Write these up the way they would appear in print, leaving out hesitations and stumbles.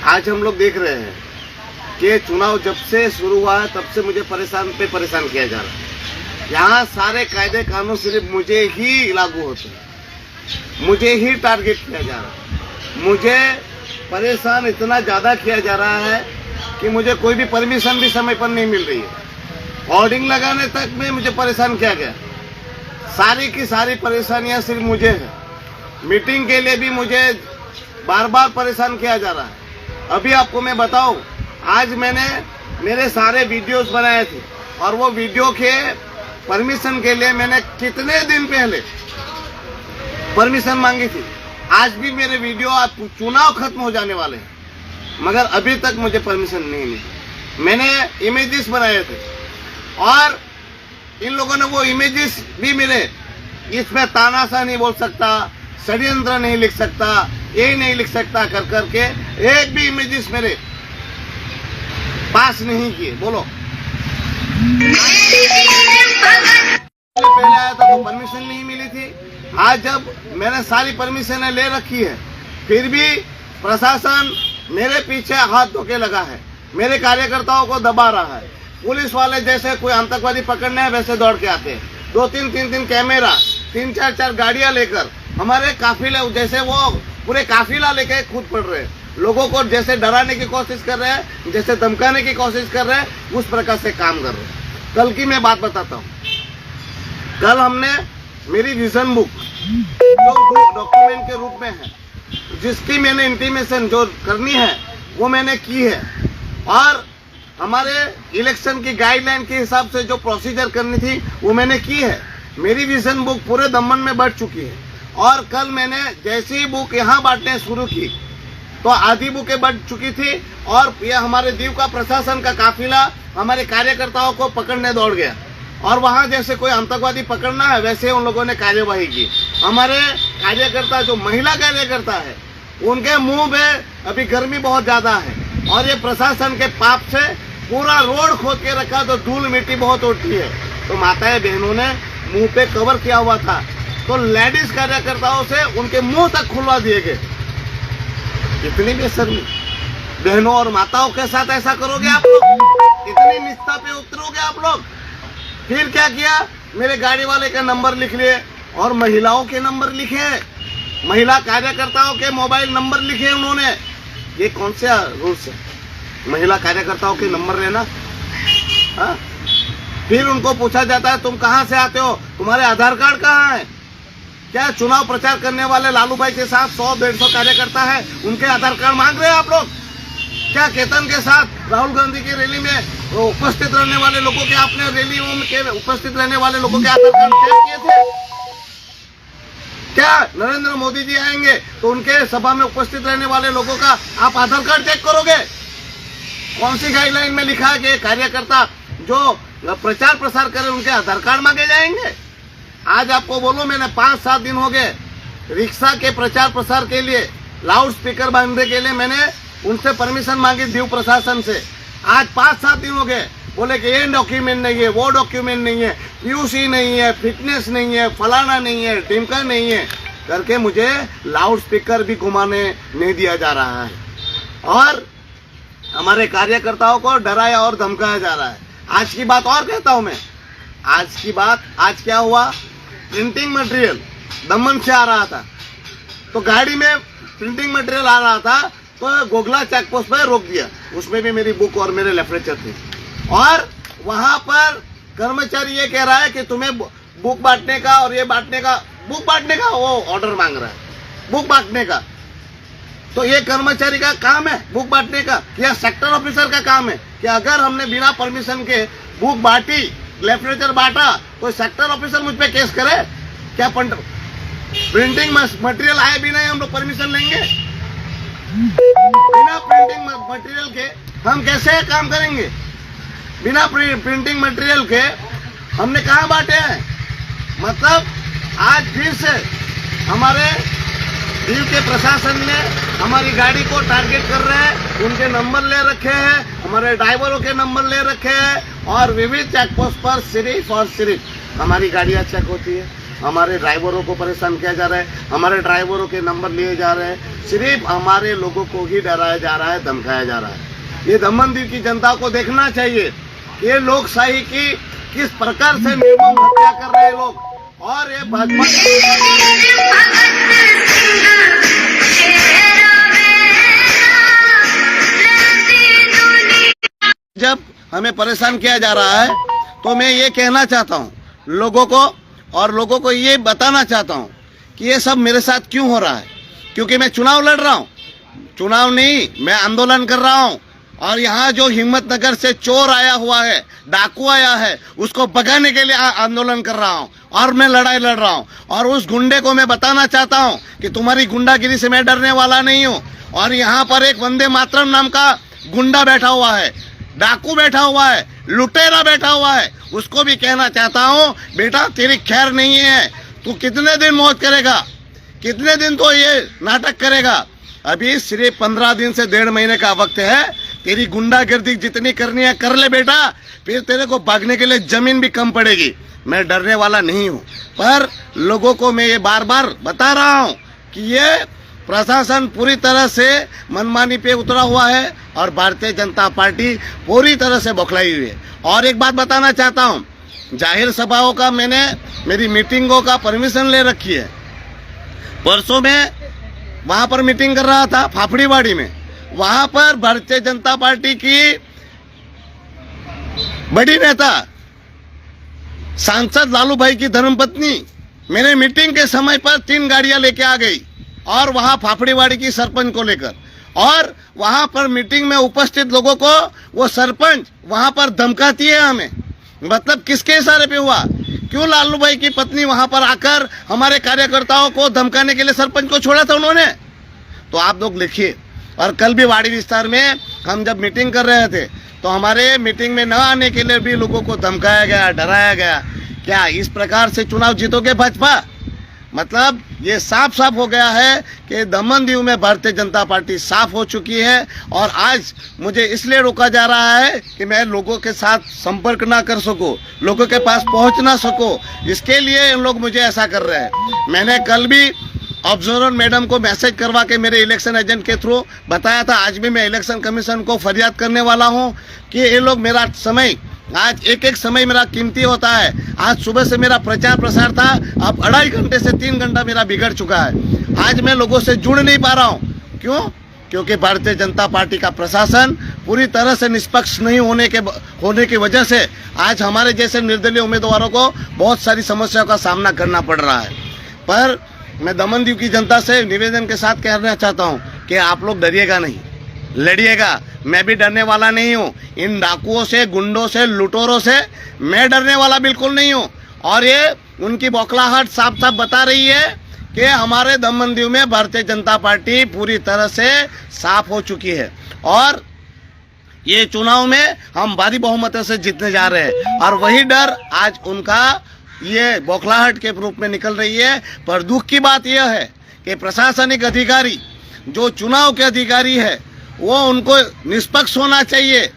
आज हम लोग देख रहे हैं कि चुनाव जब से शुरू हुआ है तब से मुझे परेशान किया जा रहा है। यहाँ सारे कायदे कानून सिर्फ मुझे ही लागू होते हैं, मुझे ही टारगेट किया जा रहा है, मुझे परेशान इतना ज़्यादा किया जा रहा है कि मुझे कोई भी परमिशन भी समय पर नहीं मिल रही है। होर्डिंग लगाने तक में मुझे परेशान किया गया। सारी की सारी परेशानियां सिर्फ मुझे है। मीटिंग के लिए भी मुझे बार बार परेशान किया जा रहा है। अभी आपको मैं बताऊं, आज मैंने मेरे सारे वीडियोस बनाए थे और वो वीडियो के परमिशन के लिए मैंने कितने दिन पहले परमिशन मांगी थी। आज भी मेरे वीडियो चुनाव खत्म हो जाने वाले हैं मगर अभी तक मुझे परमिशन नहीं मिली। मैंने इमेजेस बनाए थे और इन लोगों ने वो इमेजेस भी मेरे इसमें तानाशाह नहीं बोल सकता, षड्यंत्र नहीं लिख सकता, ये नहीं लिख सकता कर करके एक भी इमेजेस मेरे पास नहीं किए। बोलो पहले आया था तो परमिशन नहीं मिली थी। आज जब मैंने सारी परमिशनें ले रखी है फिर भी प्रशासन मेरे पीछे हाथ धो के लगा है, मेरे कार्यकर्ताओं को दबा रहा है। पुलिस वाले जैसे कोई आतंकवादी पकड़ने हैं वैसे दौड़ के आते हैं। 2-3 कैमरा, 3-4 गाड़ियां लेकर हमारे काफिले जैसे वो पूरे काफिला लेके कूद पड़ रहे हैं। लोगों को जैसे डराने की कोशिश कर रहे हैं, जैसे धमकाने की कोशिश कर रहे हैं, उस प्रकार से काम कर रहे हैं। कल की मैं बात बताता हूँ। कल हमने मेरी विजन बुक जो डॉक्यूमेंट के रूप में है, जिसकी मैंने इंटीमेशन जो करनी है वो मैंने की है और हमारे इलेक्शन की गाइडलाइन के हिसाब से जो प्रोसीजर करनी थी वो मैंने की है। मेरी विजन बुक पूरे दमन में बढ़ चुकी है और कल मैंने जैसी ही बुक यहाँ बांटने शुरू की तो आधी बुकें बढ़ चुकी थी और यह हमारे दीव का प्रशासन का काफिला हमारे कार्यकर्ताओं को पकड़ने दौड़ गया और वहाँ जैसे कोई आतंकवादी पकड़ना है वैसे उन लोगों ने कार्यवाही की। हमारे कार्यकर्ता जो महिला कार्यकर्ता है उनके मुंह में अभी गर्मी बहुत ज़्यादा है और ये प्रशासन के पाप से पूरा रोड खोद के रखा तो धूल मिट्टी बहुत उठती है। तो माताएं बहनों ने मुंह पे कवर किया हुआ था तो लेडीज कार्यकर्ताओं से उनके मुंह तक खुलवा दिए गए। इतनी बेशर्मी बहनों और माताओं के साथ ऐसा करोगे आप लोग? इतनी निष्ठा पे उतरोगे आप लोग? फिर क्या किया, मेरे गाड़ी वाले का नंबर लिख लिए और महिलाओं के नंबर लिखे, महिला कार्यकर्ताओं के मोबाइल नंबर लिखे उन्होंने। ये कौन से रूल्स है महिला कार्यकर्ताओं के नंबर लेना? हाँ? फिर उनको पूछा जाता है तुम कहाँ से आते हो, तुम्हारे आधार कार्ड कहाँ है? क्या चुनाव प्रचार करने वाले लालू भाई के साथ 100-150 कार्यकर्ता है, उनके आधार कार्ड मांग रहे हैं आप लोग? क्या केतन के साथ राहुल गांधी की रैली में उपस्थित रहने वाले लोगों के, आपने रैली में उपस्थित रहने वाले लोगों के आधार कार्ड चेक किए थे? क्या नरेंद्र मोदी जी आएंगे तो उनके सभा में उपस्थित रहने वाले लोगों का आप आधार कार्ड चेक करोगे? कौन सी गाइडलाइन में लिखा है कि कार्यकर्ता जो प्रचार प्रसार करे उनके आधार कार्ड मांगे जाएंगे? आज आपको बोलूं, मैंने 5-7 दिन हो गए रिक्शा के प्रचार प्रसार के लिए लाउड स्पीकर बांधने के लिए मैंने उनसे परमिशन मांगी दीव प्रशासन से। आज 5-7 दिन हो गए, बोले कि ये डॉक्यूमेंट नहीं है, वो डॉक्यूमेंट नहीं है, पीयूसी नहीं है, फिटनेस नहीं है, फलाना नहीं है, टिमका नहीं है करके मुझे लाउड स्पीकर भी घुमाने नहीं दिया जा रहा है और हमारे कार्यकर्ताओं को डराया और धमकाया जा रहा है। आज की बात और कहता हूं मैं, आज की बात, आज क्या हुआ, प्रिंटिंग मटेरियल दमन से आ रहा था तो गाड़ी में प्रिंटिंग मटेरियल आ रहा था तो गोगला चेक पोस्ट पर रोक दिया। उसमें भी मेरी बुक और मेरे लिटरेचर थे और वहां पर कर्मचारी ये कह रहा है कि तुम्हें बुक बांटने का और ये बांटने का, बुक बांटने का वो ऑर्डर मांग रहा है, बुक बांटने का। तो ये कर्मचारी का काम है बुक बांटने का या सेक्टर ऑफिसर का काम है कि अगर हमने बिना परमिशन के बुक बांटी, लिटरेचर बांटा तो सेक्टर ऑफिसर मुझ पे केस करे? क्या प्रिंटिंग मटेरियल आए बिना ही हम लोग परमिशन लेंगे? बिना प्रिंटिंग मटेरियल के हम कैसे काम करेंगे? बिना प्रिंटिंग मटेरियल के हमने कहाँ बांटे हैं? मतलब आज फिर से हमारे दीव के प्रशासन ने हमारी गाड़ी को टारगेट कर रहे हैं, उनके नंबर ले रखे हैं, हमारे ड्राइवरों के नंबर ले रखे हैं और विविध चेक पोस्ट पर सिर्फ और सिर्फ हमारी गाड़ियां चेक होती है, हमारे ड्राइवरों को परेशान किया जा रहा है, हमारे ड्राइवरों के नंबर लिए जा रहे हैं, सिर्फ हमारे लोगों को ही डराया जा रहा है, धमकाया जा रहा है। ये दमनदीव की जनता को देखना चाहिए कि ये लोकशाही की किस प्रकार से निर्मम हत्या कर रहे हैं लोग। और ये भाजपा जब हमें परेशान किया जा रहा है तो मैं ये कहना चाहता हूँ लोगों को, और लोगों को ये बताना चाहता हूँ कि ये सब मेरे साथ क्यों हो रहा है। क्योंकि मैं चुनाव लड़ रहा हूँ, चुनाव नहीं, मैं आंदोलन कर रहा हूँ। और यहाँ जो हिम्मतनगर से चोर आया हुआ है, डाकू आया है, उसको भगाने के लिए आंदोलन कर रहा हूँ और मैं लड़ाई लड़ रहा हूँ। और उस गुंडे को मैं बताना चाहता हूँ कि तुम्हारी गुंडागिरी से मैं डरने वाला नहीं हूँ। और यहाँ पर एक वंदे मातरम नाम का गुंडा बैठा हुआ है, डाकू बैठा हुआ है, लुटेरा बैठा हुआ है, उसको भी कहना चाहता हूँ बेटा तेरी खैर नहीं है, तू कितने दिन मौज करेगा, कितने दिन तो ये नाटक करेगा। अभी सिर्फ 15 दिन से 1.5 महीने का वक्त है, तेरी गुंडागर्दी जितनी करनी है कर ले बेटा, फिर तेरे को भागने के लिए जमीन भी कम पड़ेगी। मैं डरने वाला नहीं हूँ, पर लोगों को मैं ये बार बार बता रहा हूँ कि ये प्रशासन पूरी तरह से मनमानी पे उतरा हुआ है और भारतीय जनता पार्टी पूरी तरह से बौखलाई हुई है। और एक बात बताना चाहता हूँ, जाहिर सभाओं का मैंने मेरी मीटिंगों का परमिशन ले रखी है। परसों में वहाँ पर मीटिंग कर रहा था फाफड़ीवाड़ी में, वहाँ पर भारतीय जनता पार्टी की बड़ी नेता सांसद लालू भाई की धर्मपत्नी मेरे मीटिंग के समय पर 3 गाड़ियां लेके आ गई और वहां फाफड़ीवाड़ी की सरपंच को लेकर, और वहां पर मीटिंग में उपस्थित लोगों को वो सरपंच वहां पर धमकाती है हमें। मतलब किसके इशारे पे हुआ? क्यों लालू भाई की पत्नी वहां पर आकर हमारे कार्यकर्ताओं को धमकाने के लिए सरपंच को छोड़ा था उन्होंने? तो आप लोग लिखिए। और कल भी वाड़ी विस्तार में हम जब मीटिंग कर रहे थे तो हमारे मीटिंग में न आने के लिए भी लोगों को धमकाया गया, डराया गया। क्या इस प्रकार से चुनाव जीतोगे भाजपा? मतलब ये साफ साफ हो गया है कि दमनदीव में भारतीय जनता पार्टी साफ हो चुकी है। और आज मुझे इसलिए रोका जा रहा है कि मैं लोगों के साथ संपर्क ना कर सकूं, लोगों के पास पहुंच ना सकूं, इसके लिए इन लोग मुझे ऐसा कर रहे हैं। मैंने कल भी ऑब्जर्वर मैडम को मैसेज करवा के मेरे इलेक्शन एजेंट के थ्रू बताया था। आज भी मैं इलेक्शन कमीशन को फरियाद करने वाला हूं कि ये लोग मेरा समय, आज एक समय मेरा कीमती होता है। आज सुबह से मेरा प्रचार प्रसार था, अब 2.5 घंटे से 3 घंटा मेरा बिगड़ चुका है। आज मैं लोगों से जुड़ नहीं पा रहा हूँ। क्यों? क्योंकि भारतीय जनता पार्टी का प्रशासन पूरी तरह से निष्पक्ष नहीं होने की वजह से आज हमारे जैसे निर्दलीय उम्मीदवारों को बहुत सारी समस्याओं का सामना करना पड़ रहा है। पर मैं दमनदीव की जनता से निवेदन के साथ कहना चाहता हूँ कि आप लोग डरिएगा नहीं, लड़िएगा। मैं भी डरने वाला नहीं हूँ। इन डाकुओं से, गुंडों से, लुटेरों से मैं डरने वाला बिल्कुल नहीं हूँ। और ये उनकी बौखलाहट साफ साफ बता रही है कि हमारे दमनदीव में भारतीय जनता पार्टी पूरी तरह से साफ हो चुकी है और ये चुनाव में हम भारी बहुमत से जीतने जा रहे हैं। और वही डर आज उनका ये बौखलाहट के रूप में निकल रही है। पर दुख की बात यह है कि प्रशासनिक अधिकारी जो चुनाव के अधिकारी है वो उनको निष्पक्ष होना चाहिए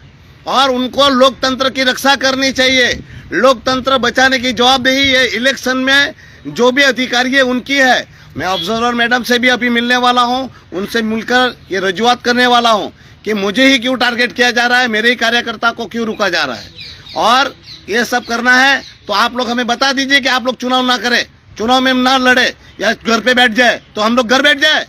और उनको लोकतंत्र की रक्षा करनी चाहिए। लोकतंत्र बचाने की जवाबदेही ये इलेक्शन में जो भी अधिकारी है उनकी है। मैं ऑब्जर्वर मैडम से भी अभी मिलने वाला हूं, उनसे मिलकर ये रजूआत करने वाला हूं कि मुझे ही क्यों टारगेट किया जा रहा है, मेरे ही कार्यकर्ता को क्यों रुका जा रहा है। और ये सब करना है तो आप लोग हमें बता दीजिए कि आप लोग चुनाव ना करें, चुनाव में ना लड़े या घर पे बैठ जाए तो हम लोग घर बैठ जाए।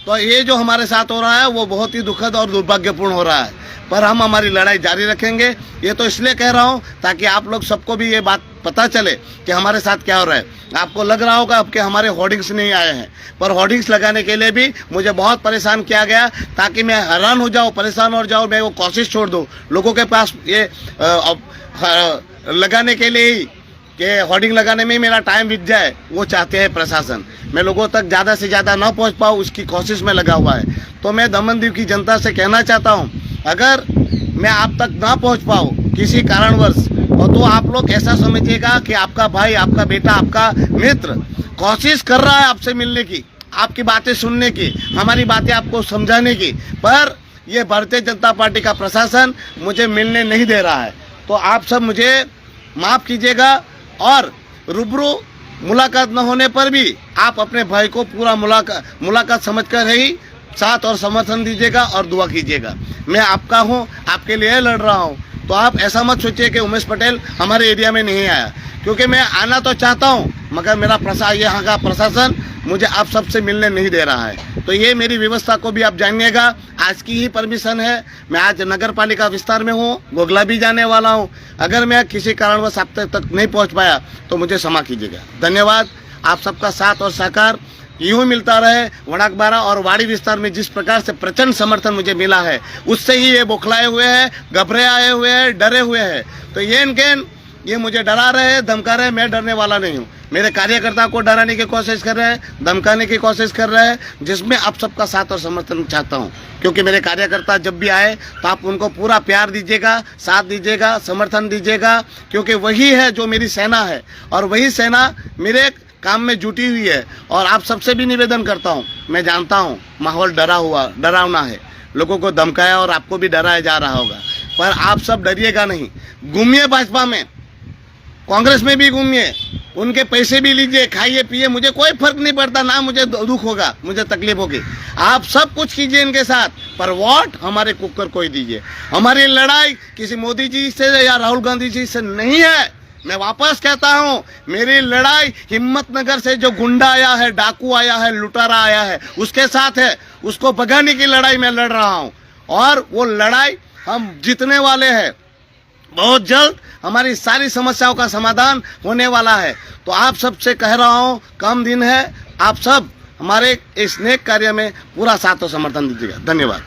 तो ये जो हमारे साथ हो रहा है वो बहुत ही दुखद और दुर्भाग्यपूर्ण हो रहा है। पर हम हमारी लड़ाई जारी रखेंगे। ये तो इसलिए कह रहा हूँ ताकि आप लोग सबको भी ये बात पता चले कि हमारे साथ क्या हो रहा है। आपको लग रहा होगा अब कि हमारे होर्डिंग्स नहीं आए हैं, पर होर्डिंग्स लगाने के लिए भी मुझे बहुत परेशान किया गया ताकि मैं हैरान हो जाऊँ, परेशान हो जाऊँ, मैं वो कोशिश छोड़ दूँ लोगों के पास ये लगाने के लिए ही कि होर्डिंग लगाने में ही मेरा टाइम बीत जाए। वो चाहते हैं प्रशासन मैं लोगों तक ज़्यादा से ज़्यादा ना पहुंच पाऊँ, उसकी कोशिश में लगा हुआ है। तो मैं दमनदीव की जनता से कहना चाहता हूं, अगर मैं आप तक ना पहुंच पाऊँ किसी कारणवश तो आप लोग ऐसा समझिएगा कि आपका भाई, आपका बेटा, आपका मित्र कोशिश कर रहा है आपसे मिलने की, आपकी बातें सुनने की, हमारी बातें आपको समझाने की, पर यह भारतीय जनता पार्टी का प्रशासन मुझे मिलने नहीं दे रहा है। तो आप सब मुझे माफ़ कीजिएगा और रूबरू मुलाकात न होने पर भी आप अपने भाई को पूरा मुलाकात समझकर ही साथ और समर्थन दीजिएगा और दुआ कीजिएगा। मैं आपका हूँ, आपके लिए लड़ रहा हूँ। तो आप ऐसा मत सोचिए कि उमेश पटेल हमारे एरिया में नहीं आया, क्योंकि मैं आना तो चाहता हूँ मगर मेरा यहाँ का प्रशासन मुझे आप सबसे मिलने नहीं दे रहा है। तो ये मेरी व्यवस्था को भी आप जानिएगा, आज की ही परमिशन है। मैं आज नगर पालिका विस्तार में हूँ, गोगला भी जाने वाला हूँ। अगर मैं किसी कारणवश आप तक नहीं पहुँच पाया तो मुझे क्षमा कीजिएगा। धन्यवाद। आप सबका साथ और सहकार यूँ मिलता रहे। वड़ाकबारा और वाड़ी विस्तार में जिस प्रकार से प्रचंड समर्थन मुझे मिला है, उससे ही ये बौखलाए हुए हैं, घबरे आए हुए हैं, डरे हुए हैं। तो ये मुझे डरा रहे हैं, धमका रहे हैं। मैं डरने वाला नहीं हूँ। मेरे कार्यकर्ता को डराने की कोशिश कर रहे हैं, धमकाने की कोशिश कर रहे हैं, जिसमें आप सबका साथ और समर्थन चाहता हूँ। क्योंकि मेरे कार्यकर्ता जब भी आए तो आप उनको पूरा प्यार दीजिएगा, साथ दीजिएगा, समर्थन दीजिएगा, क्योंकि वही है जो मेरी सेना है और वही सेना मेरे काम में जुटी हुई है। और आप सबसे भी निवेदन करता हूँ, मैं जानता हूँ माहौल डरावना है, लोगों को धमकाया और आपको भी डराया जा रहा होगा, पर आप सब डरिएगा नहीं। घूमिए भाजपा में, कांग्रेस में भी घूमिए, उनके पैसे भी लीजिए, खाइए पिए, मुझे कोई फर्क नहीं पड़ता, ना मुझे दुख होगा, मुझे तकलीफ होगी। आप सब कुछ कीजिए इनके साथ, पर वोट हमारे कुकर को ही दीजिए। हमारी लड़ाई किसी मोदी जी से या राहुल गांधी जी से नहीं है। मैं वापस कहता हूँ, मेरी लड़ाई हिम्मतनगर से जो गुंडा आया है, डाकू आया है, लुटारा आया है, उसके साथ है। उसको भगाने की लड़ाई मैं लड़ रहा हूँ और वो लड़ाई हम जीतने वाले हैं। बहुत जल्द हमारी सारी समस्याओं का समाधान होने वाला है। तो आप सबसे कह रहा हूँ, कम दिन है, आप सब हमारे इस नेक कार्य में पूरा साथ और समर्थन दीजिएगा। धन्यवाद।